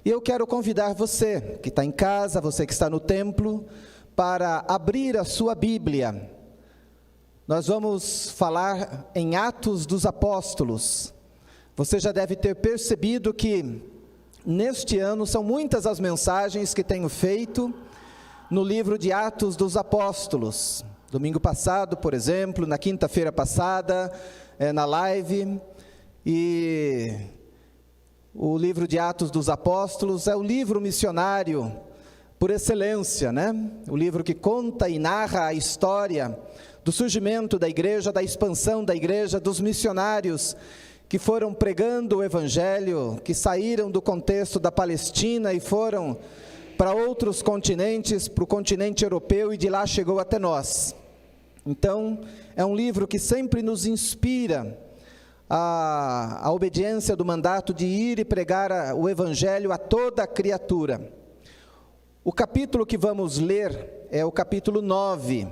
E eu quero convidar você que está em casa, você que está no templo, para abrir a sua Bíblia. Nós vamos falar em Atos dos Apóstolos. Você já deve ter percebido que neste ano são muitas as mensagens que tenho feito no livro de Atos dos Apóstolos. Domingo passado, por exemplo, na quinta-feira passada, na live, e o livro de Atos dos Apóstolos é o livro missionário por excelência, né? O livro que conta e narra a história do surgimento da igreja, da expansão da igreja, dos missionários que foram pregando o evangelho, que saíram do contexto da Palestina e foram para outros continentes, para o continente europeu, e de lá chegou até nós. Então, é um livro que sempre nos inspira a obediência do mandato de ir e pregar o evangelho a toda a criatura. O capítulo que vamos ler é o capítulo 9,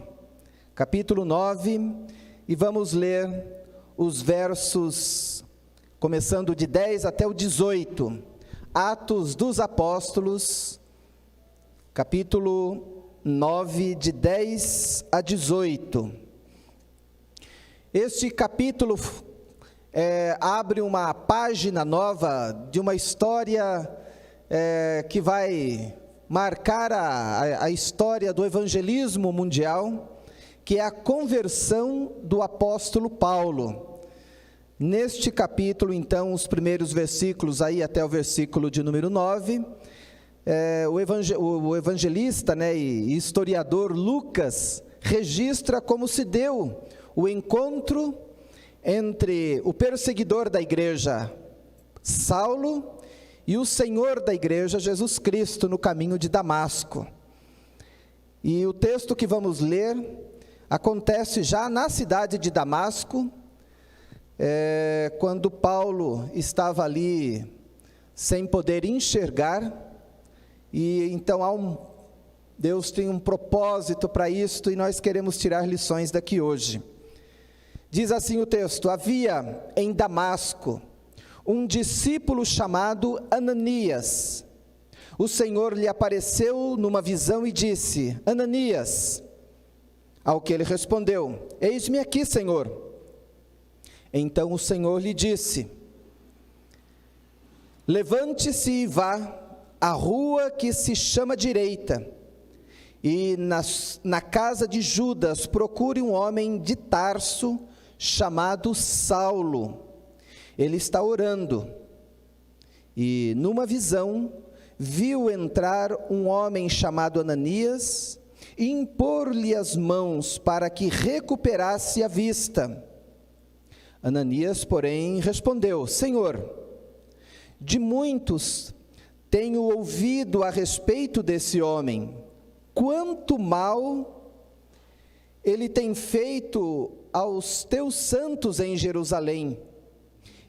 e vamos ler os versos, começando de 10 até o 18, Atos dos Apóstolos, capítulo 9, de 10 a 18. Este capítulo abre uma página nova de uma história que vai marcar a história do evangelismo mundial, que é a conversão do apóstolo Paulo. Neste capítulo, então, os primeiros versículos, aí até o versículo de número 9, o evangelista, né, e historiador Lucas registra como se deu o encontro entre o perseguidor da igreja, Saulo, e o Senhor da igreja, Jesus Cristo, no caminho de Damasco. E o texto que vamos ler acontece já na cidade de Damasco, quando Paulo estava ali sem poder enxergar, e então Deus tem um propósito para isto, e nós queremos tirar lições daqui hoje. Diz assim o texto: havia em Damasco um discípulo chamado Ananias. O Senhor lhe apareceu numa visão e disse: Ananias. Ao que ele respondeu: eis-me aqui, Senhor. Então o Senhor lhe disse: levante-se e vá à rua que se chama Direita, e na casa de Judas procure um homem de Tarso chamado Saulo. Ele está orando. E numa visão viu entrar um homem chamado Ananias e impor-lhe as mãos para que recuperasse a vista. Ananias, porém, respondeu: Senhor, de muitos tenho ouvido a respeito desse homem, quanto mal ele tem feito aos teus santos em Jerusalém,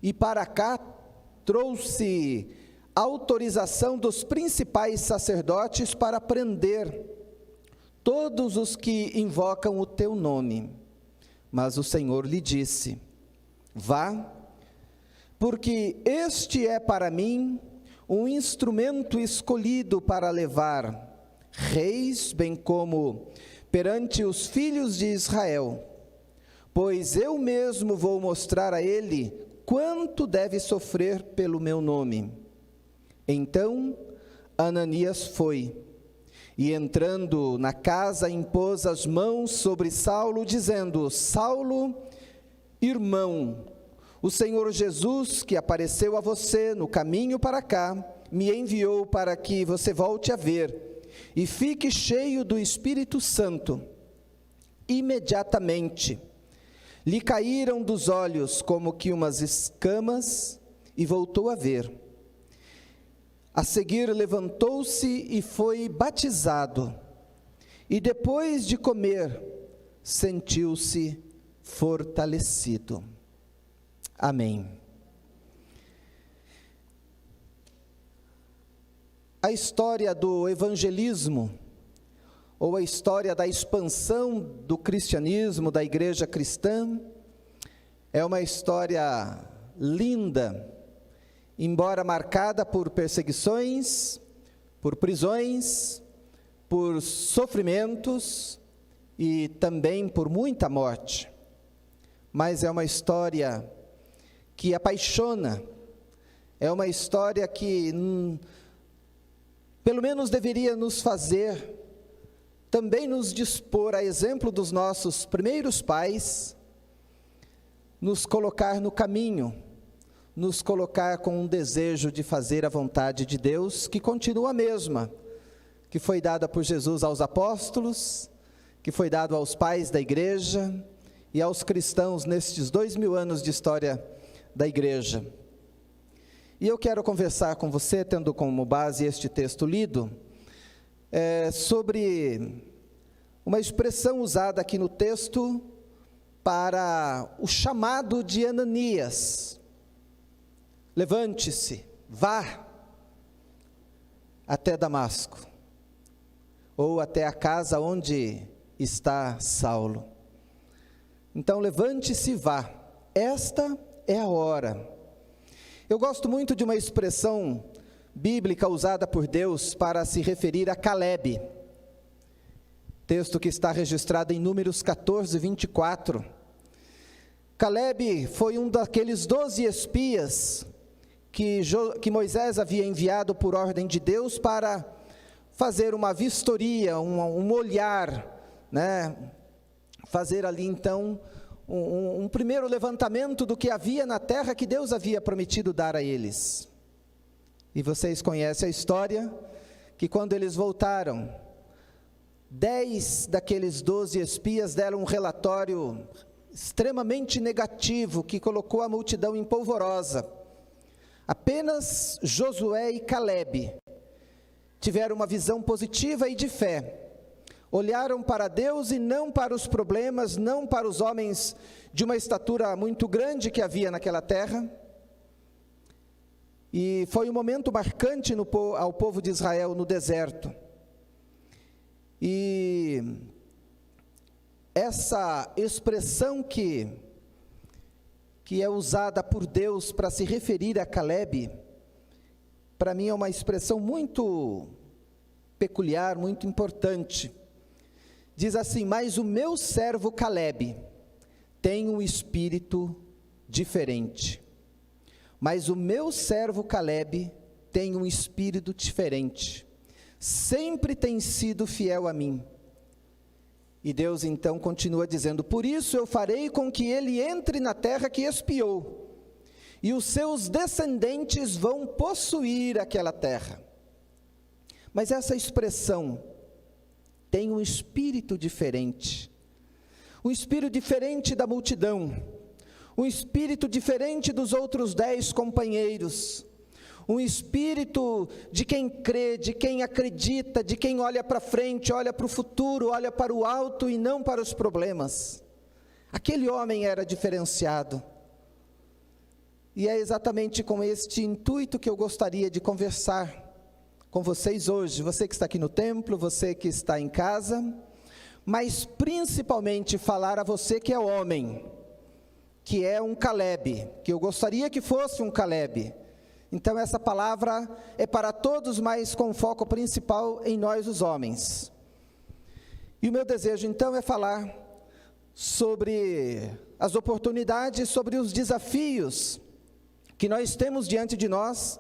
e para cá trouxe autorização dos principais sacerdotes para prender todos os que invocam o teu nome. Mas o Senhor lhe disse: vá, porque este é para mim um instrumento escolhido para levar reis, bem como perante os filhos de Israel, pois eu mesmo vou mostrar a ele quanto deve sofrer pelo meu nome. Então Ananias foi, e entrando na casa impôs as mãos sobre Saulo, dizendo: Saulo, irmão, o Senhor Jesus, que apareceu a você no caminho para cá, me enviou para que você volte a ver e fique cheio do Espírito Santo. Imediatamente lhe caíram dos olhos como que umas escamas e voltou a ver. A seguir levantou-se e foi batizado, e depois de comer, sentiu-se fortalecido. Amém. A história do evangelismo, ou a história da expansão do cristianismo, da igreja cristã, é uma história linda embora marcada por perseguições, por prisões, por sofrimentos e também por muita morte. Mas é uma história que apaixona, é uma história que pelo menos deveria nos fazer também nos dispor, a exemplo dos nossos primeiros pais, nos colocar no caminho, nos colocar com um desejo de fazer a vontade de Deus, que continua a mesma, que foi dada por Jesus aos apóstolos, que foi dado aos pais da igreja e aos cristãos nestes 2000 anos de história da igreja. E eu quero conversar com você, tendo como base este texto lido, sobre uma expressão usada aqui no texto para o chamado de Ananias. Levante-se, vá até Damasco, ou até a casa onde está Saulo. Então levante-se e vá, esta é a hora. Eu gosto muito de uma expressão bíblica usada por Deus para se referir a Calebe, texto que está registrado em Números 14, 24. Calebe foi um daqueles 12 espias que Moisés havia enviado por ordem de Deus para fazer uma vistoria, um olhar, né? Fazer ali então um primeiro levantamento do que havia na terra que Deus havia prometido dar a eles. E vocês conhecem a história, que quando eles voltaram, 10 daqueles 12 espias deram um relatório extremamente negativo, que colocou a multidão em polvorosa. Apenas Josué e Calebe tiveram uma visão positiva e de fé. Olharam para Deus e não para os problemas, não para os homens de uma estatura muito grande que havia naquela terra. E foi um momento marcante ao povo de Israel no deserto. E essa expressão que é usada por Deus para se referir a Calebe, para mim é uma expressão muito peculiar, muito importante. Diz assim: mas o meu servo Calebe tem um espírito diferente. Mas o meu servo Calebe tem um espírito diferente. Sempre tem sido fiel a mim. E Deus então continua dizendo: por isso eu farei com que ele entre na terra que espiou, e os seus descendentes vão possuir aquela terra. Mas essa expressão tem um espírito diferente, um espírito diferente da multidão, um espírito diferente dos outros 10 companheiros, um espírito de quem crê, de quem acredita, de quem olha para frente, olha para o futuro, olha para o alto e não para os problemas. Aquele homem era diferenciado. E é exatamente com este intuito que eu gostaria de conversar com vocês hoje, você que está aqui no templo, você que está em casa, mas principalmente falar a você que é homem, que é um Calebe, que eu gostaria que fosse um Calebe. Então essa palavra é para todos, mas com foco principal em nós os homens. E o meu desejo então é falar sobre as oportunidades, sobre os desafios que nós temos diante de nós,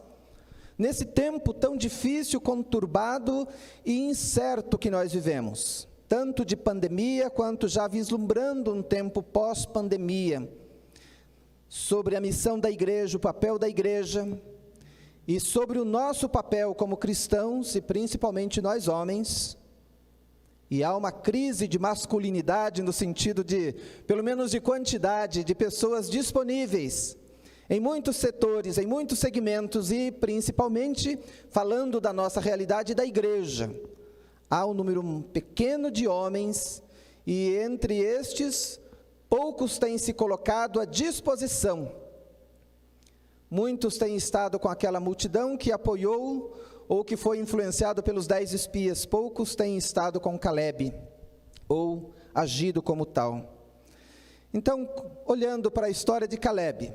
nesse tempo tão difícil, conturbado e incerto que nós vivemos, tanto de pandemia, quanto já vislumbrando um tempo pós-pandemia, sobre a missão da igreja, o papel da igreja, e sobre o nosso papel como cristãos, e principalmente nós homens. E há uma crise de masculinidade, no sentido de, pelo menos de quantidade, de pessoas disponíveis, em muitos setores, em muitos segmentos, e principalmente falando da nossa realidade da igreja. Há um número pequeno de homens, e entre estes, poucos têm se colocado à disposição. Muitos têm estado com aquela multidão que apoiou, ou que foi influenciado pelos 10 espias. Poucos têm estado com Calebe, ou agido como tal. Então, olhando para a história de Calebe,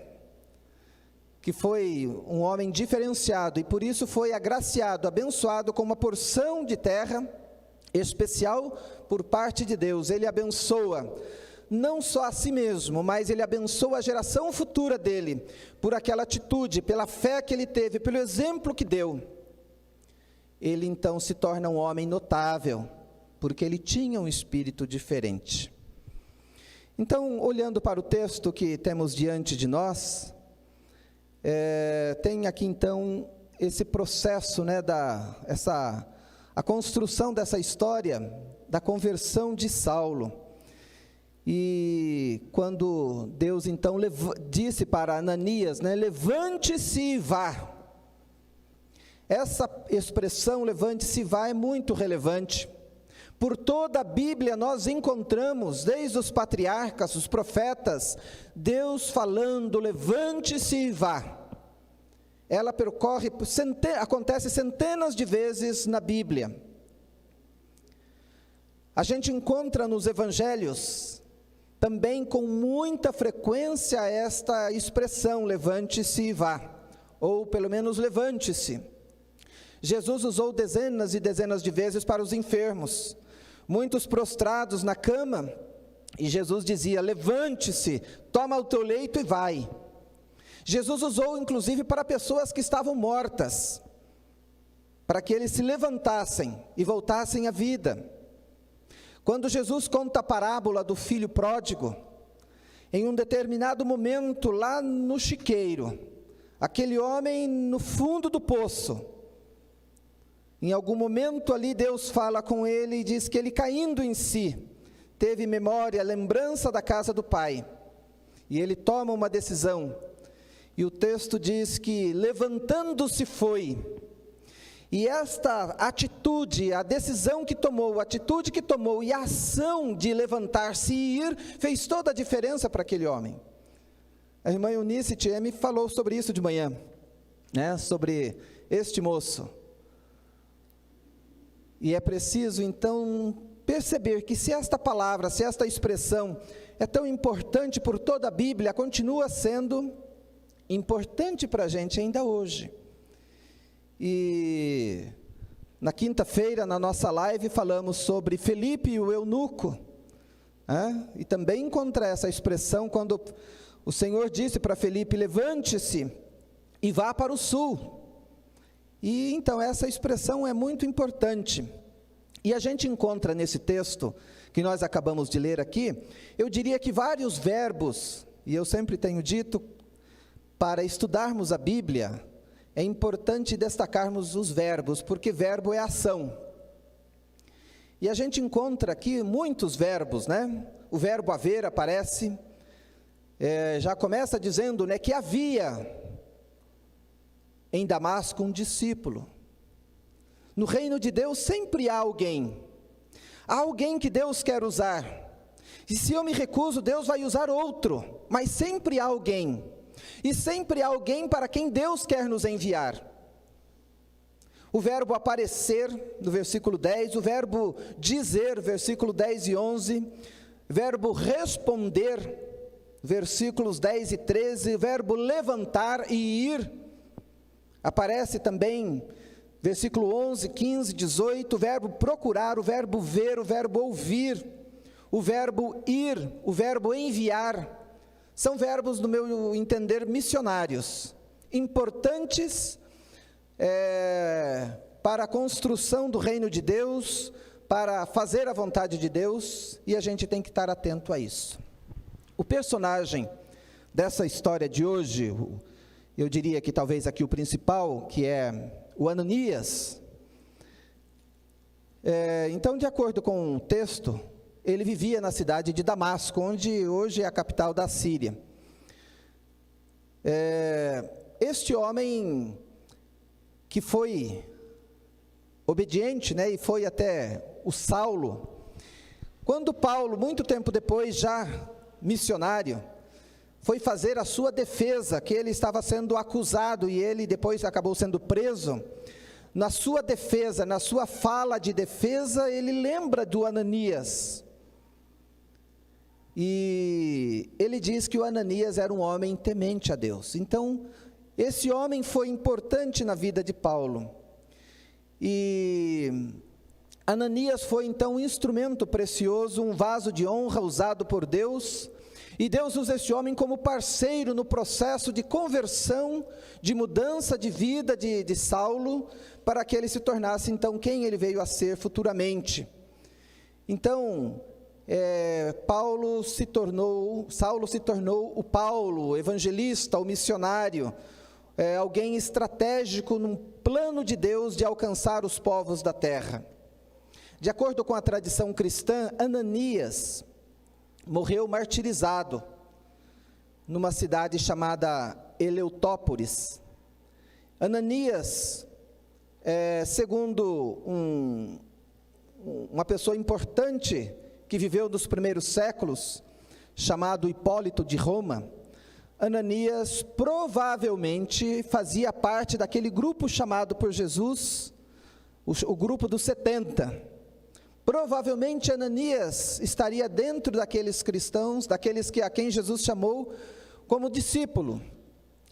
que foi um homem diferenciado e por isso foi agraciado, abençoado com uma porção de terra especial por parte de Deus. Ele abençoa não só a si mesmo, mas ele abençoa a geração futura dele, por aquela atitude, pela fé que ele teve, pelo exemplo que deu. Ele então se torna um homem notável, porque ele tinha um espírito diferente. Então, olhando para o texto que temos diante de nós, tem aqui então esse processo, né, a construção dessa história da conversão de Saulo. E quando Deus então disse para Ananias, né, levante-se e vá. Essa expressão levante-se e vá é muito relevante. Por toda a Bíblia nós encontramos, desde os patriarcas, os profetas, Deus falando, levante-se e vá. Ela percorre, acontece centenas de vezes na Bíblia. A gente encontra nos evangelhos, também com muita frequência, esta expressão, levante-se e vá, ou pelo menos levante-se. Jesus usou dezenas e dezenas de vezes para os enfermos, muitos prostrados na cama, e Jesus dizia, levante-se, toma o teu leito e vai. Jesus usou inclusive para pessoas que estavam mortas, para que eles se levantassem e voltassem à vida. Quando Jesus conta a parábola do filho pródigo, em um determinado momento lá no chiqueiro, aquele homem no fundo do poço, em algum momento ali Deus fala com ele e diz que ele caindo em si, teve memória, lembrança da casa do pai, e ele toma uma decisão, e o texto diz que levantando-se foi, e esta atitude, a decisão que tomou, a atitude que tomou e a ação de levantar-se e ir, fez toda a diferença para aquele homem. A irmã Eunice me falou sobre isso de manhã, né, sobre este moço. E é preciso, então, perceber que se esta palavra, se esta expressão é tão importante por toda a Bíblia, continua sendo importante para a gente ainda hoje. E na quinta-feira, na nossa live, falamos sobre Felipe e o eunuco. E também encontra essa expressão quando o Senhor disse para Felipe, levante-se e vá para o sul. E então essa expressão é muito importante, e a gente encontra nesse texto, que nós acabamos de ler aqui, eu diria que vários verbos, e eu sempre tenho dito, para estudarmos a Bíblia, é importante destacarmos os verbos, porque verbo é ação, e a gente encontra aqui muitos verbos, né? O verbo haver aparece, já começa dizendo, né, que havia em Damasco um discípulo. No reino de Deus sempre há alguém que Deus quer usar, e se eu me recuso, Deus vai usar outro, mas sempre há alguém, e sempre há alguém para quem Deus quer nos enviar. O verbo aparecer, no versículo 10, o verbo dizer, versículo 10 e 11, verbo responder, versículos 10 e 13, verbo levantar e ir, aparece também, versículo 11, 15, 18, o verbo procurar, o verbo ver, o verbo ouvir, o verbo ir, o verbo enviar. São verbos, no meu entender, missionários, importantes para a construção do reino de Deus, para fazer a vontade de Deus, e a gente tem que estar atento a isso. O personagem dessa história de hoje, eu diria que talvez aqui o principal, que é o Ananias, então, de acordo com o texto, ele vivia na cidade de Damasco, onde hoje é a capital da Síria. Este homem que foi obediente, né, e foi até o Saulo, quando Paulo, muito tempo depois, já missionário, foi fazer a sua defesa, que ele estava sendo acusado, e ele depois acabou sendo preso, na sua defesa, na sua fala de defesa, ele lembra do Ananias, e ele diz que o Ananias era um homem temente a Deus. Então, Esse homem foi importante na vida de Paulo. E Ananias foi então um instrumento precioso, um vaso de honra usado por Deus, e Deus usa esse homem como parceiro no processo de conversão, de mudança de vida de Saulo, para que ele se tornasse então quem ele veio a ser futuramente. Então, Saulo se tornou o Paulo, o evangelista, o missionário, alguém estratégico num plano de Deus de alcançar os povos da terra. De acordo com a tradição cristã, Ananias morreu martirizado numa cidade chamada Eleutópolis. Ananias, segundo uma pessoa importante que viveu nos primeiros séculos, chamado Hipólito de Roma, Ananias provavelmente fazia parte daquele grupo chamado por Jesus, o grupo dos 70. Provavelmente Ananias estaria dentro daqueles cristãos, daqueles a quem Jesus chamou como discípulo,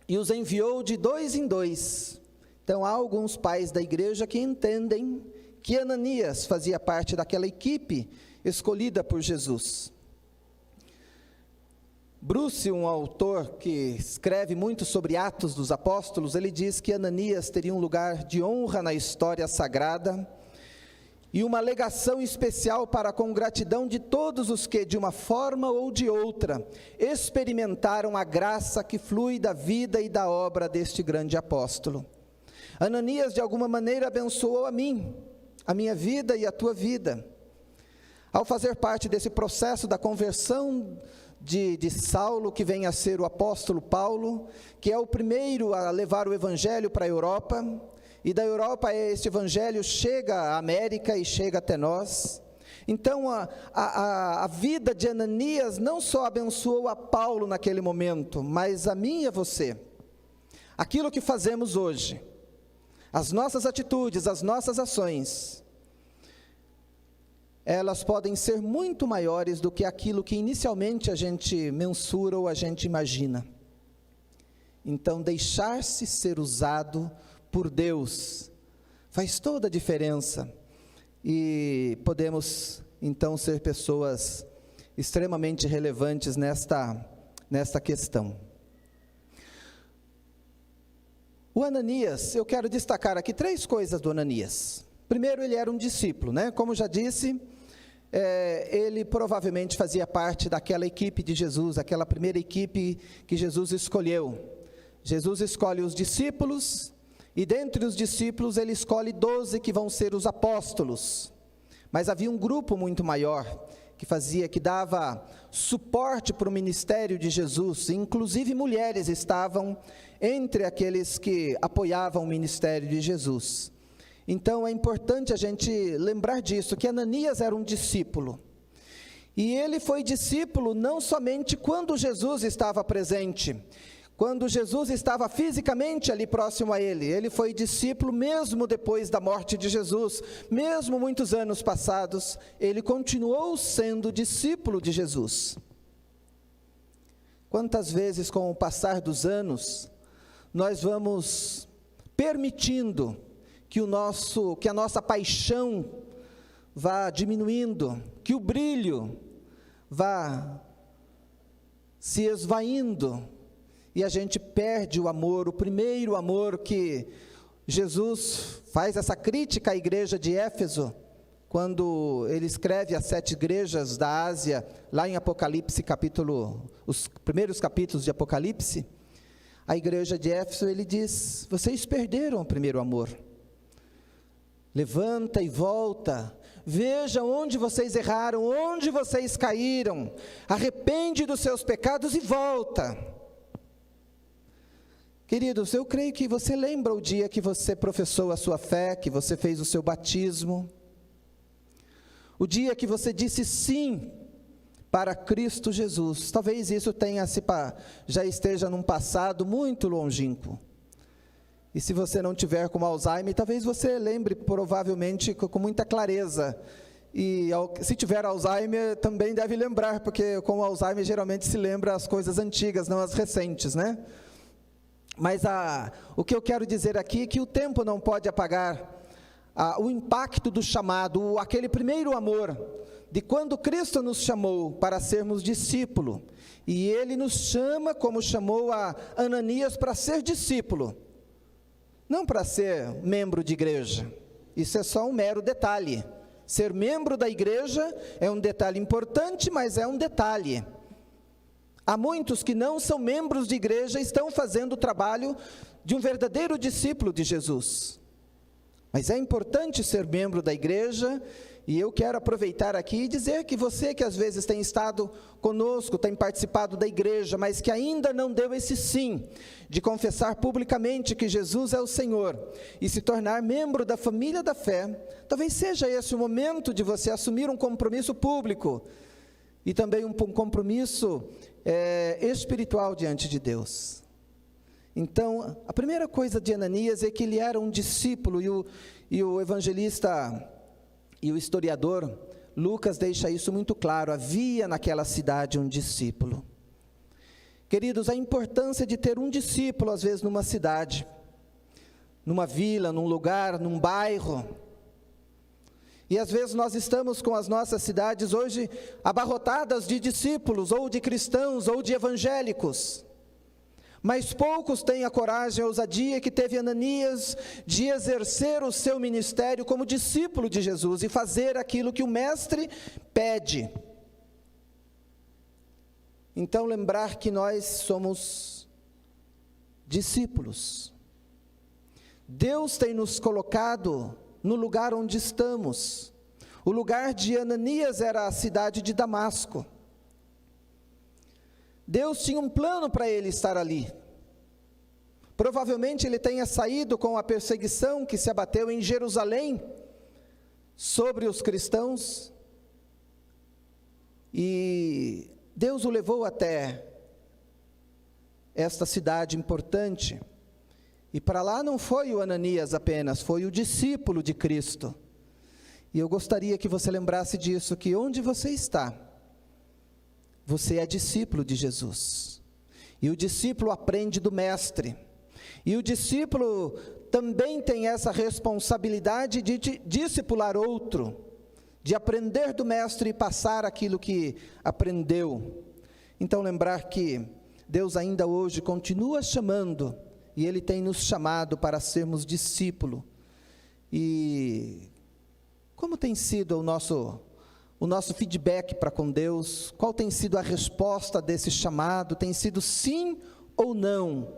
e os enviou de 2 em 2. Então há alguns pais da igreja que entendem que Ananias fazia parte daquela equipe escolhida por Jesus. Bruce, um autor que escreve muito sobre Atos dos Apóstolos, ele diz que Ananias teria um lugar de honra na história sagrada e uma legação especial para com gratidão de todos os que, de uma forma ou de outra, experimentaram a graça que flui da vida e da obra deste grande apóstolo. Ananias, de alguma maneira, abençoou a minha vida e a tua vida. Ao fazer parte desse processo da conversão de Saulo, que vem a ser o apóstolo Paulo, que é o primeiro a levar o evangelho para a Europa, e da Europa este evangelho chega à América e chega até nós. Então a vida de Ananias não só abençoou a Paulo naquele momento, mas a mim e a você. Aquilo que fazemos hoje, as nossas atitudes, as nossas ações, elas podem ser muito maiores do que aquilo que inicialmente a gente mensura ou a gente imagina. Então, deixar-se ser usado por Deus faz toda a diferença, e podemos então ser pessoas extremamente relevantes nesta questão. O Ananias, eu quero destacar aqui 3 coisas do Ananias. Primeiro, ele era um discípulo, né? Como já disse, ele provavelmente fazia parte daquela equipe de Jesus, aquela primeira equipe que Jesus escolheu. Jesus escolhe os discípulos, e dentre os discípulos ele escolhe 12 que vão ser os apóstolos. Mas havia um grupo muito maior que dava suporte para o ministério de Jesus, inclusive mulheres estavam entre aqueles que apoiavam o ministério de Jesus. Então é importante a gente lembrar disso, que Ananias era um discípulo, e ele foi discípulo não somente quando Jesus estava presente, quando Jesus estava fisicamente ali próximo a ele foi discípulo mesmo depois da morte de Jesus, mesmo muitos anos passados, ele continuou sendo discípulo de Jesus. Quantas vezes com o passar dos anos, nós vamos permitindo que a nossa paixão vá diminuindo, que o brilho vá se esvaindo, e a gente perde o amor, o primeiro amor que Jesus faz essa crítica à igreja de Éfeso, quando ele escreve às 7 igrejas da Ásia, lá em Apocalipse, os primeiros capítulos de Apocalipse, a igreja de Éfeso, ele diz: vocês perderam o primeiro amor. Levanta e volta, veja onde vocês erraram, onde vocês caíram, arrepende dos seus pecados e volta. Queridos, eu creio que você lembra o dia que você professou a sua fé, que você fez o seu batismo, o dia que você disse sim para Cristo Jesus. Talvez isso já esteja num passado muito longínquo. E se você não tiver com Alzheimer, talvez você lembre provavelmente com muita clareza. E se tiver Alzheimer, também deve lembrar, porque com Alzheimer geralmente se lembra as coisas antigas, não as recentes, né? Mas o que eu quero dizer aqui é que o tempo não pode apagar o impacto do chamado, aquele primeiro amor, de quando Cristo nos chamou para sermos discípulo. E Ele nos chama, como chamou a Ananias, para ser discípulo, não para ser membro de igreja. Isso é só um mero detalhe. Ser membro da igreja é um detalhe importante, mas é um detalhe. Há muitos que não são membros de igreja e estão fazendo o trabalho de um verdadeiro discípulo de Jesus. Mas é importante ser membro da igreja, e eu quero aproveitar aqui e dizer que você que às vezes tem estado conosco, tem participado da igreja, mas que ainda não deu esse sim, de confessar publicamente que Jesus é o Senhor, e se tornar membro da família da fé, talvez seja esse o momento de você assumir um compromisso público, e também um compromisso espiritual diante de Deus. Então, a primeira coisa de Ananias é que ele era um discípulo, e o evangelista e o historiador Lucas deixa isso muito claro: havia naquela cidade um discípulo. Queridos, a importância de ter um discípulo, às vezes, numa cidade, numa vila, num lugar, num bairro. E às vezes nós estamos com as nossas cidades hoje abarrotadas de discípulos, ou de cristãos, ou de evangélicos. Mas poucos têm a coragem, a ousadia que teve Ananias de exercer o seu ministério como discípulo de Jesus e fazer aquilo que o mestre pede. Então, lembrar que nós somos discípulos. Deus tem nos colocado no lugar onde estamos. O lugar de Ananias era a cidade de Damasco. Deus tinha um plano para ele estar ali. Provavelmente ele tenha saído com a perseguição que se abateu em Jerusalém sobre os cristãos, e Deus o levou até esta cidade importante. E para lá não foi o Ananias apenas, foi o discípulo de Cristo. E eu gostaria que você lembrasse disso, que onde você está, você é discípulo de Jesus. E o discípulo aprende do mestre. E o discípulo também tem essa responsabilidade de discipular outro, de aprender do mestre e passar aquilo que aprendeu. Então, lembrar que Deus ainda hoje continua chamando, e Ele tem nos chamado para sermos discípulo. E como tem sido o nosso feedback para com Deus? Qual tem sido a resposta desse chamado? Tem sido sim ou não?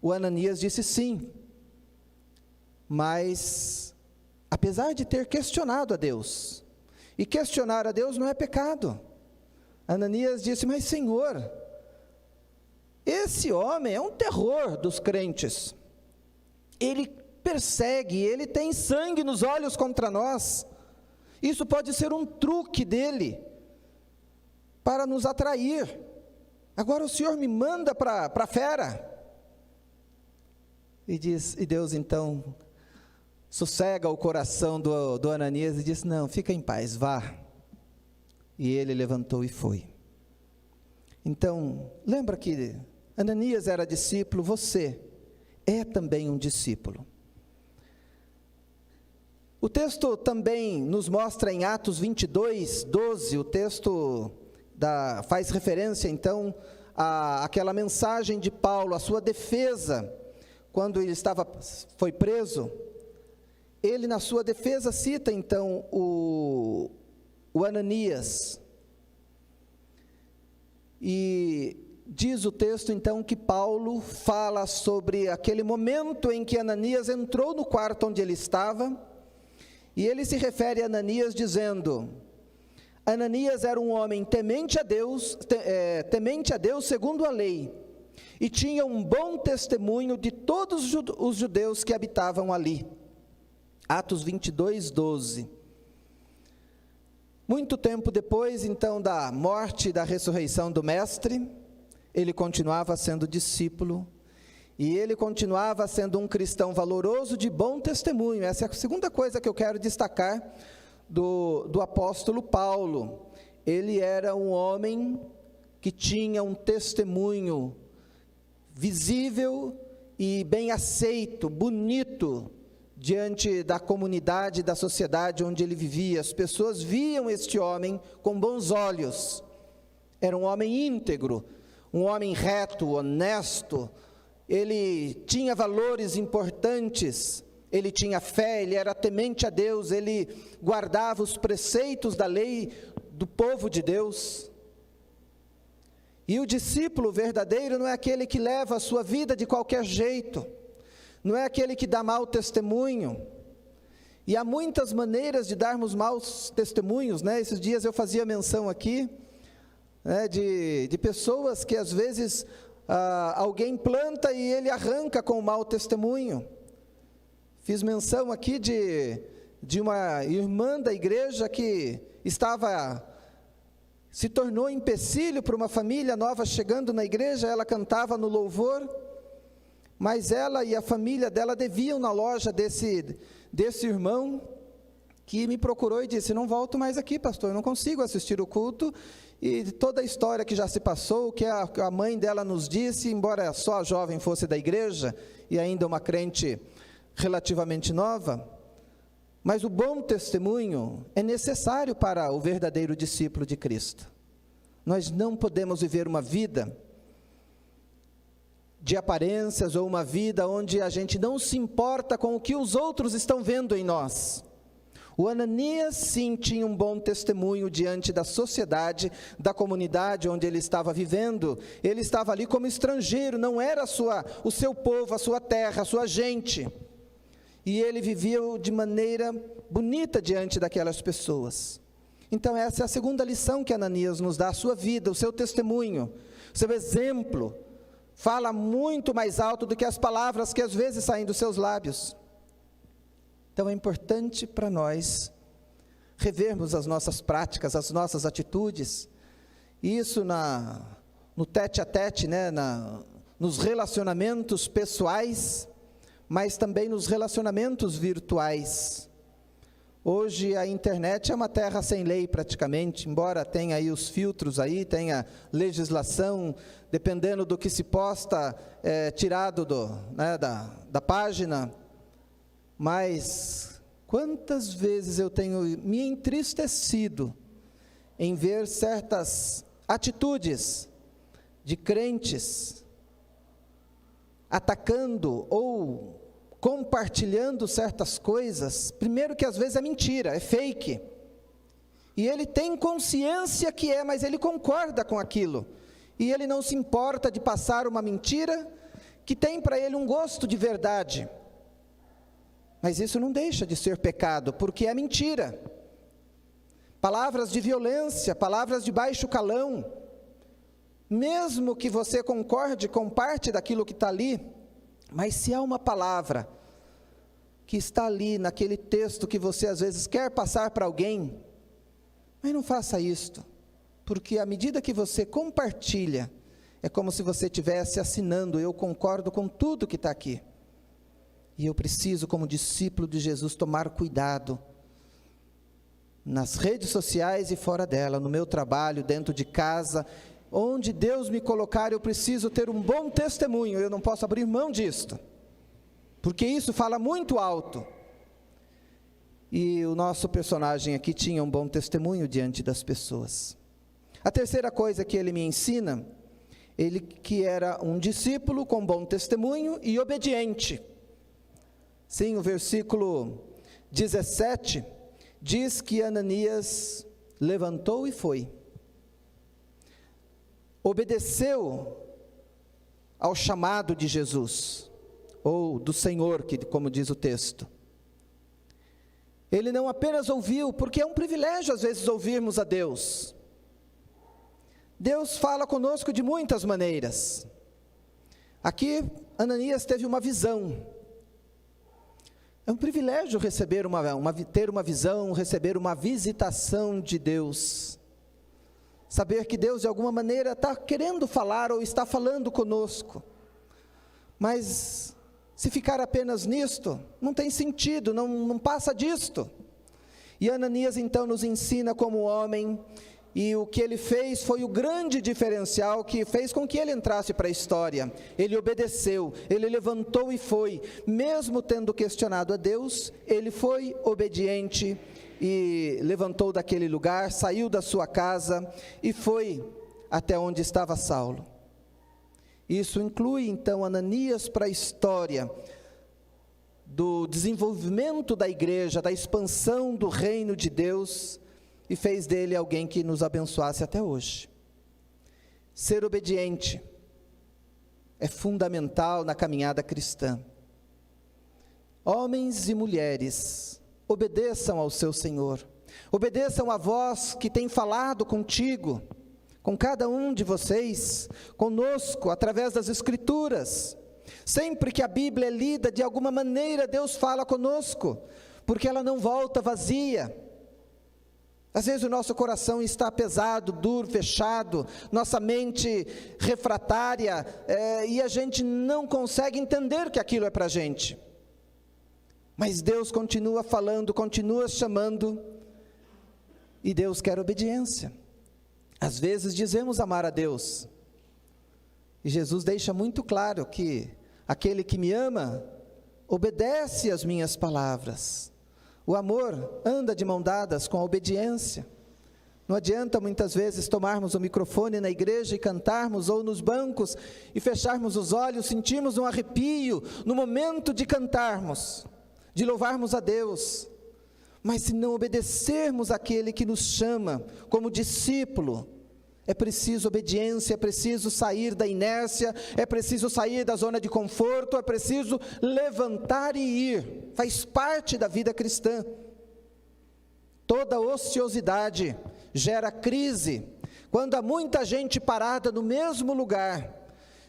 O Ananias disse sim, mas apesar de ter questionado a Deus, e questionar a Deus não é pecado, Ananias disse: mas Senhor, esse homem é um terror dos crentes, ele persegue, ele tem sangue nos olhos contra nós, isso pode ser um truque dele, para nos atrair, agora o Senhor me manda para a fera. E Deus então sossega o coração do Ananias e diz: não, fica em paz, vá. E ele levantou e foi. Então, lembra que Ananias era discípulo, você é também um discípulo. O texto também nos mostra em Atos 22, 12, o texto faz referência então àquela mensagem de Paulo, a sua defesa, quando ele foi preso. Ele, na sua defesa, cita então o Ananias, e diz o texto então que Paulo fala sobre aquele momento em que Ananias entrou no quarto onde ele estava, e ele se refere a Ananias dizendo: Ananias era um homem temente a Deus segundo a lei, e tinha um bom testemunho de todos os judeus que habitavam ali. Atos 22, 12. Muito tempo depois, então, da morte e da ressurreição do mestre, ele continuava sendo discípulo, e ele continuava sendo um cristão valoroso de bom testemunho. Essa é a segunda coisa que eu quero destacar do apóstolo Paulo. Ele era um homem que tinha um testemunho visível e bem aceito, bonito, diante da comunidade, da sociedade onde ele vivia. As pessoas viam este homem com bons olhos. Era um homem íntegro, um homem reto, honesto. Ele tinha valores importantes, ele tinha fé, ele era temente a Deus, ele guardava os preceitos da lei do povo de Deus. E o discípulo verdadeiro não é aquele que leva a sua vida de qualquer jeito, não é aquele que dá mau testemunho. E há muitas maneiras de darmos maus testemunhos, né? Esses dias eu fazia menção aqui, né, de pessoas que às vezes alguém planta e ele arranca com o mau testemunho. Fiz menção aqui de uma irmã da igreja que se tornou empecilho para uma família nova chegando na igreja. Ela cantava no louvor, mas ela e a família dela deviam na loja desse irmão, que me procurou e disse: não volto mais aqui, pastor, eu não consigo assistir o culto, e toda a história que já se passou, que a mãe dela nos disse, embora só a jovem fosse da igreja, e ainda uma crente relativamente nova. Mas o bom testemunho é necessário para o verdadeiro discípulo de Cristo. Nós não podemos viver uma vida de aparências, ou uma vida onde a gente não se importa com o que os outros estão vendo em nós. O Ananias, sim, tinha um bom testemunho diante da sociedade, da comunidade onde ele estava vivendo. Ele estava ali como estrangeiro, não era o seu povo, a sua terra, a sua gente. E ele vivia de maneira bonita diante daquelas pessoas. Então essa é a segunda lição que Ananias nos dá: a sua vida, o seu testemunho, o seu exemplo, fala muito mais alto do que as palavras que às vezes saem dos seus lábios. Então é importante para nós revermos as nossas práticas, as nossas atitudes, isso no tete a tete, né, nos relacionamentos pessoais, mas também nos relacionamentos virtuais. Hoje a internet é uma terra sem lei praticamente, embora tenha aí os filtros aí, tenha legislação, dependendo do que se posta, tirado da página. Mas quantas vezes eu tenho me entristecido em ver certas atitudes de crentes atacando ou compartilhando certas coisas. Primeiro que às vezes é mentira, é fake, e ele tem consciência que mas ele concorda com aquilo, e ele não se importa de passar uma mentira que tem para ele um gosto de verdade. Mas isso não deixa de ser pecado, porque é mentira. Palavras de violência, palavras de baixo calão, mesmo que você concorde com parte daquilo que está ali, mas se há uma palavra que está ali naquele texto que você às vezes quer passar para alguém, mas não faça isto, porque à medida que você compartilha, é como se você estivesse assinando: eu concordo com tudo que está aqui. E eu preciso, como discípulo de Jesus, tomar cuidado nas redes sociais e fora dela, no meu trabalho, dentro de casa, onde Deus me colocar. Eu preciso ter um bom testemunho, eu não posso abrir mão disto, porque isso fala muito alto. E o nosso personagem aqui tinha um bom testemunho diante das pessoas. A terceira coisa que ele me ensina, ele que era um discípulo com bom testemunho e obediente. Sim, o versículo 17 diz que Ananias levantou e foi. Obedeceu ao chamado de Jesus, ou do Senhor, como diz o texto. Ele não apenas ouviu, porque é um privilégio às vezes ouvirmos a Deus. Deus fala conosco de muitas maneiras. Aqui, Ananias teve uma visão. É um privilégio receber ter uma visão, receber uma visitação de Deus. Saber que Deus de alguma maneira está querendo falar ou está falando conosco. Mas se ficar apenas nisto, não tem sentido, não passa disto. E Ananias então nos ensina como homem e o que ele fez foi o grande diferencial que fez com que ele entrasse para a história. Ele obedeceu, ele levantou e foi. Mesmo tendo questionado a Deus, ele foi obediente e levantou daquele lugar, saiu da sua casa e foi até onde estava Saulo. Isso inclui então Ananias para a história do desenvolvimento da igreja, da expansão do reino de Deus, e fez dele alguém que nos abençoasse até hoje. Ser obediente é fundamental na caminhada cristã. Homens e mulheres, obedeçam ao seu Senhor, obedeçam a voz que tem falado contigo, com cada um de vocês, conosco, através das Escrituras. Sempre que a Bíblia é lida, de alguma maneira Deus fala conosco, porque ela não volta vazia. Às vezes o nosso coração está pesado, duro, fechado, nossa mente refratária, e a gente não consegue entender que aquilo é para a gente. Mas Deus continua falando, continua chamando, e Deus quer obediência. Às vezes dizemos amar a Deus, e Jesus deixa muito claro que aquele que me ama, obedece às minhas palavras. O amor anda de mão dadas com a obediência. Não adianta muitas vezes tomarmos o microfone na igreja e cantarmos, ou nos bancos e fecharmos os olhos, sentirmos um arrepio no momento de cantarmos, de louvarmos a Deus, mas se não obedecermos àquele que nos chama como discípulo, é preciso obediência, é preciso sair da inércia, é preciso sair da zona de conforto, é preciso levantar e ir, faz parte da vida cristã. Toda ociosidade gera crise. Quando há muita gente parada no mesmo lugar,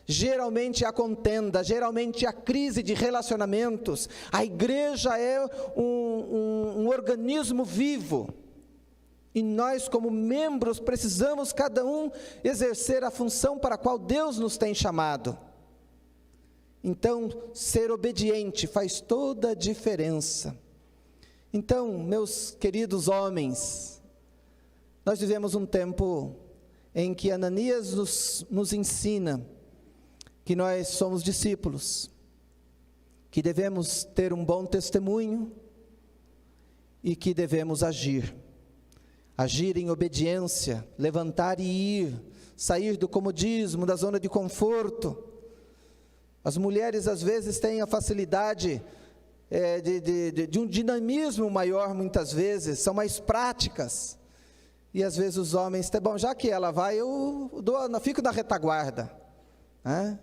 geralmente há contenda, geralmente há crise de relacionamentos. A igreja é um organismo vivo, e nós, como membros, precisamos cada um exercer a função para a qual Deus nos tem chamado. Então, ser obediente faz toda a diferença. Então, meus queridos homens, nós vivemos um tempo em que Ananias nos ensina que nós somos discípulos, que devemos ter um bom testemunho e que devemos agir em obediência, levantar e ir, sair do comodismo, da zona de conforto. As mulheres às vezes têm a facilidade de um dinamismo maior, muitas vezes, são mais práticas, e às vezes os homens, bom, já que ela vai, eu fico na retaguarda, né?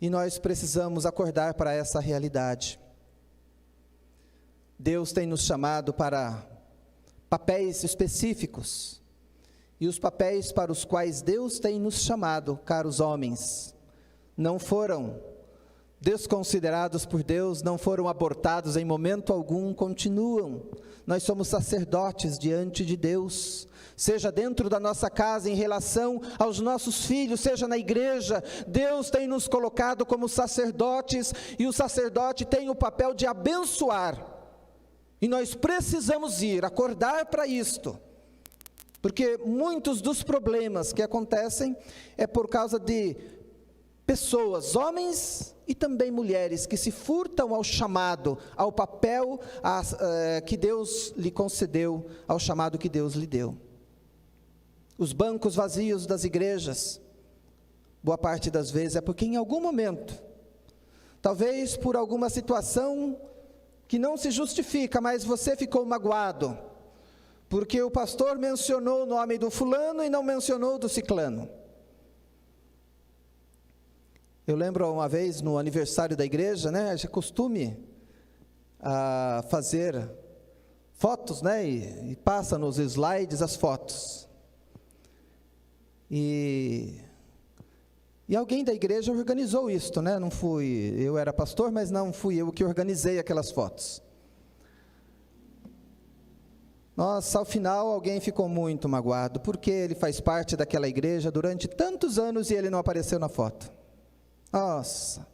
E nós precisamos acordar para essa realidade. Deus tem nos chamado para papéis específicos, e os papéis para os quais Deus tem nos chamado, caros homens, não foram desconsiderados por Deus, não foram abortados em momento algum, continuam. Nós somos sacerdotes diante de Deus, seja dentro da nossa casa, em relação aos nossos filhos, seja na igreja. Deus tem nos colocado como sacerdotes, e o sacerdote tem o papel de abençoar, e nós precisamos acordar para isto, porque muitos dos problemas que acontecem é por causa de pessoas, homens e também mulheres, que se furtam ao chamado, ao papel que Deus lhe concedeu, ao chamado que Deus lhe deu. Os bancos vazios das igrejas, boa parte das vezes é porque em algum momento, talvez por alguma situação que não se justifica, mas você ficou magoado, porque o pastor mencionou o nome do fulano e não mencionou do ciclano. Eu lembro uma vez no aniversário da igreja, né, é costume fazer fotos, né, e passa nos slides as fotos. E alguém da igreja organizou isto, né? Não fui, eu era pastor, mas não fui eu que organizei aquelas fotos. Nossa, ao final alguém ficou muito magoado, porque ele faz parte daquela igreja durante tantos anos e ele não apareceu na foto. Nossa,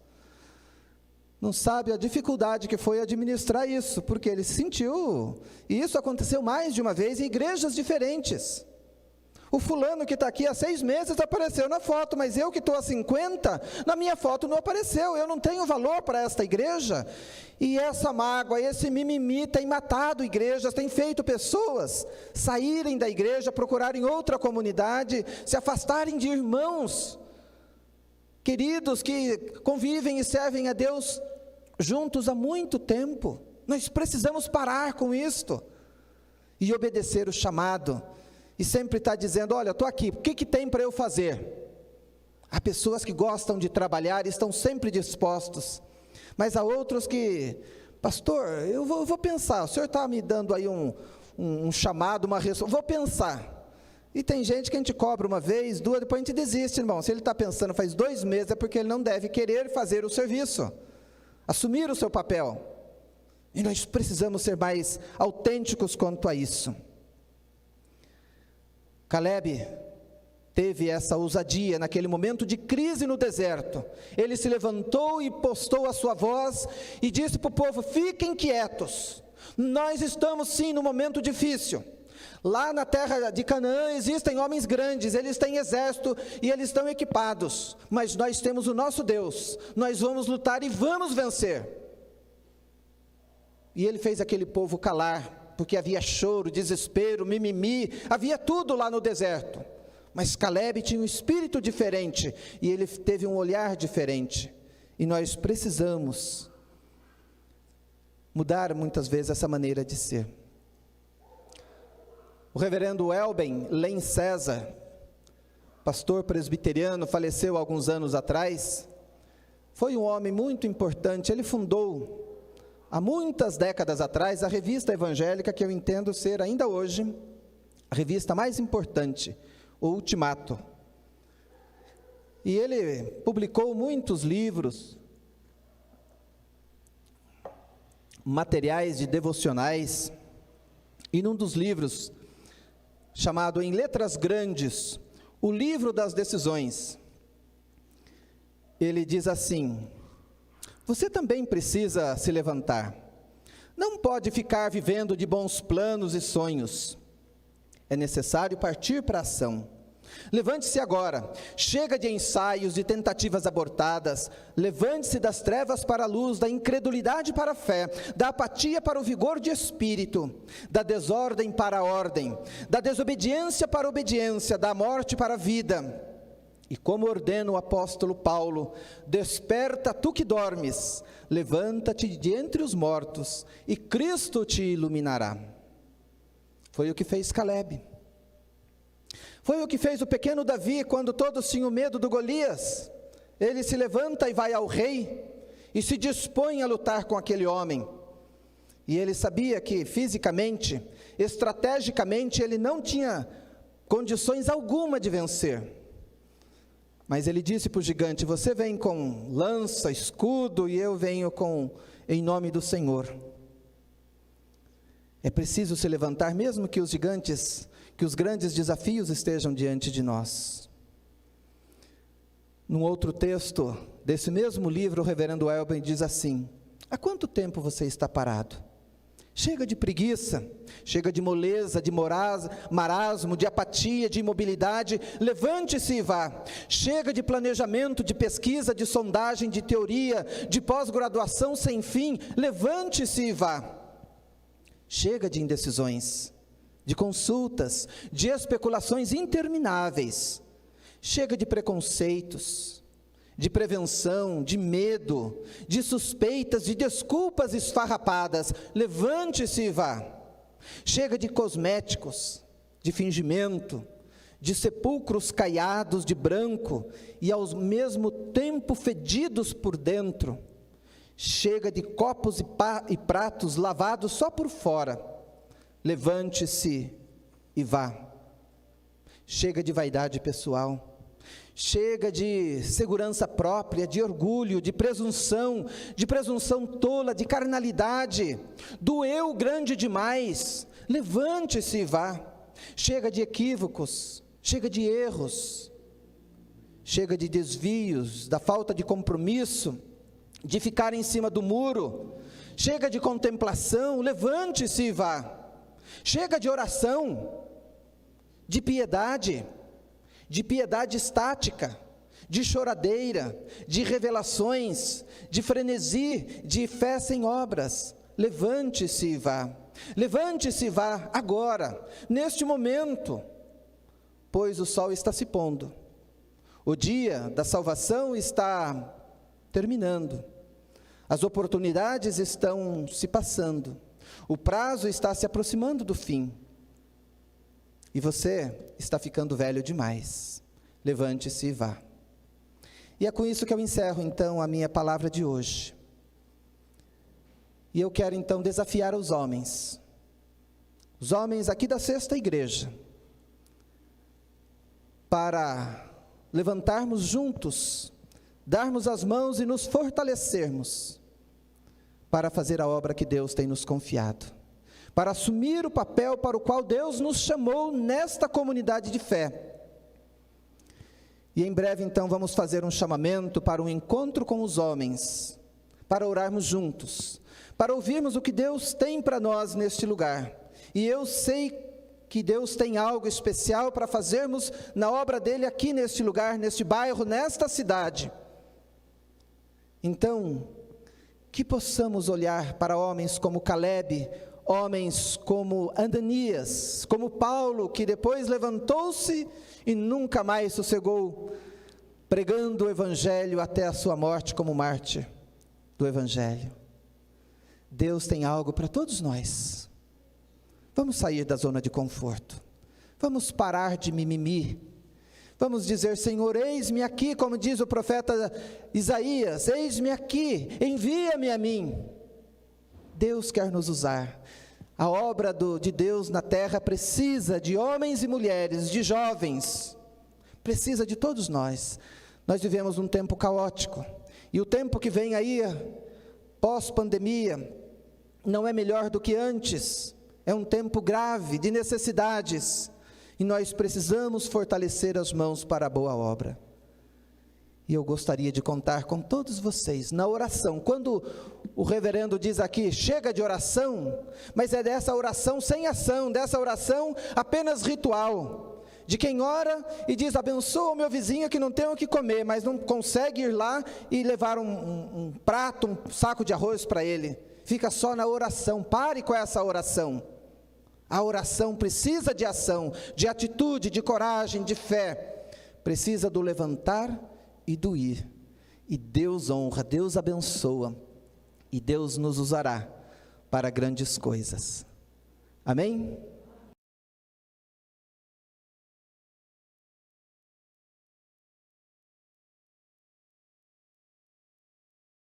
não sabe a dificuldade que foi administrar isso, porque ele se sentiu, e isso aconteceu mais de uma vez em igrejas diferentes. O fulano que está aqui há 6 meses apareceu na foto, mas eu que estou há 50, na minha foto não apareceu, eu não tenho valor para esta igreja. E essa mágoa, esse mimimi tem matado igrejas, tem feito pessoas saírem da igreja, procurarem outra comunidade, se afastarem de irmãos queridos que convivem e servem a Deus juntos há muito tempo. Nós precisamos parar com isto e obedecer o chamado. E sempre está dizendo, olha, estou aqui, o que tem para eu fazer? Há pessoas que gostam de trabalhar e estão sempre dispostos, mas há outros que, pastor, eu vou pensar, o senhor está me dando aí um chamado, uma resposta, vou pensar. E tem gente que a gente cobra uma vez, 2, depois a gente desiste, irmão. Se ele está pensando faz 2 meses, é porque ele não deve querer fazer o serviço, assumir o seu papel. E nós precisamos ser mais autênticos quanto a isso. Caleb teve essa ousadia naquele momento de crise no deserto. Ele se levantou e postou a sua voz e disse para o povo, fiquem quietos, nós estamos sim num momento difícil. Lá na terra de Canaã existem homens grandes, eles têm exército e eles estão equipados, mas nós temos o nosso Deus, nós vamos lutar e vamos vencer. E ele fez aquele povo calar, porque havia choro, desespero, mimimi, havia tudo lá no deserto. Mas Caleb tinha um espírito diferente, e ele teve um olhar diferente. E nós precisamos mudar muitas vezes essa maneira de ser. O reverendo Elben Len César, pastor presbiteriano, faleceu há alguns anos atrás. Foi um homem muito importante, ele fundou há muitas décadas atrás, a revista evangélica que eu entendo ser ainda hoje, a revista mais importante, o Ultimato. E ele publicou muitos livros, materiais de devocionais, e num dos livros, chamado Em Letras Grandes, o livro das decisões, ele diz assim, você também precisa se levantar. Não pode ficar vivendo de bons planos e sonhos. É necessário partir para a ação. Levante-se agora. Chega de ensaios, de tentativas abortadas. Levante-se das trevas para a luz, da incredulidade para a fé, da apatia para o vigor de espírito, da desordem para a ordem, da desobediência para a obediência, da morte para a vida. E como ordena o apóstolo Paulo, desperta tu que dormes, levanta-te de entre os mortos, e Cristo te iluminará. Foi o que fez Caleb. Foi o que fez o pequeno Davi, quando todos tinham medo do Golias. Ele se levanta e vai ao rei, e se dispõe a lutar com aquele homem. E ele sabia que fisicamente, estrategicamente, ele não tinha condições alguma de vencer. Mas ele disse para o gigante, você vem com lança, escudo, e eu venho em nome do Senhor. É preciso se levantar, mesmo que os gigantes, que os grandes desafios estejam diante de nós. Num outro texto, desse mesmo livro, o reverendo Elben diz assim, há quanto tempo você está parado? Chega de preguiça, chega de moleza, de marasmo, de apatia, de imobilidade, levante-se e vá. Chega de planejamento, de pesquisa, de sondagem, de teoria, de pós-graduação sem fim, levante-se e vá. Chega de indecisões, de consultas, de especulações intermináveis. Chega de preconceitos, de prevenção, de medo, de suspeitas, de desculpas esfarrapadas. Levante-se e vá. Chega de cosméticos, de fingimento, de sepulcros caiados de branco e ao mesmo tempo fedidos por dentro. Chega de copos e pratos lavados só por fora. Levante-se e vá. Chega de vaidade pessoal. Chega de segurança própria, de orgulho, de presunção tola, de carnalidade, do eu grande demais. Levante-se e vá. Chega de equívocos, chega de erros, chega de desvios, da falta de compromisso, de ficar em cima do muro. Chega de contemplação, levante-se e vá. Chega de oração. de piedade estática, de choradeira, de revelações, de frenesi, de fé sem obras. Levante-se e vá. Levante-se e vá agora, neste momento, pois o sol está se pondo. O dia da salvação está terminando. As oportunidades estão se passando. O prazo está se aproximando do fim. E você está ficando velho demais. Levante-se e vá. E é com isso que eu encerro, então, a minha palavra de hoje. E eu quero, então, desafiar os homens aqui da Sexta Igreja, para levantarmos juntos, darmos as mãos e nos fortalecermos, para fazer a obra que Deus tem nos confiado, para assumir o papel para o qual Deus nos chamou nesta comunidade de fé. E em breve, então, vamos fazer um chamamento para um encontro com os homens, para orarmos juntos, para ouvirmos o que Deus tem para nós neste lugar. E eu sei que Deus tem algo especial para fazermos na obra dele aqui neste lugar, neste bairro, nesta cidade. Então, que possamos olhar para homens como Caleb, homens como Ananias, como Paulo, que depois levantou-se e nunca mais sossegou, pregando o Evangelho até a sua morte como mártir do Evangelho. Deus tem algo para todos nós. Vamos sair da zona de conforto, vamos parar de mimimi, vamos dizer: Senhor, eis-me aqui, como diz o profeta Isaías, eis-me aqui, envia-me a mim. Deus quer nos usar. A obra de Deus na terra precisa de homens e mulheres, de jovens, precisa de todos nós. Nós vivemos um tempo caótico, e o tempo que vem aí, pós-pandemia, não é melhor do que antes. É um tempo grave, de necessidades, e nós precisamos fortalecer as mãos para a boa obra. E eu gostaria de contar com todos vocês na oração. Quando o reverendo diz aqui, chega de oração, mas é dessa oração sem ação, dessa oração apenas ritual, de quem ora e diz: abençoa o meu vizinho que não tem o que comer, mas não consegue ir lá e levar um prato, um saco de arroz para ele. Fica só na oração. Pare com essa oração. A oração precisa de ação, de atitude, de coragem, de fé. Precisa do levantar e do ir. E Deus honra, Deus abençoa. E Deus nos usará para grandes coisas. Amém?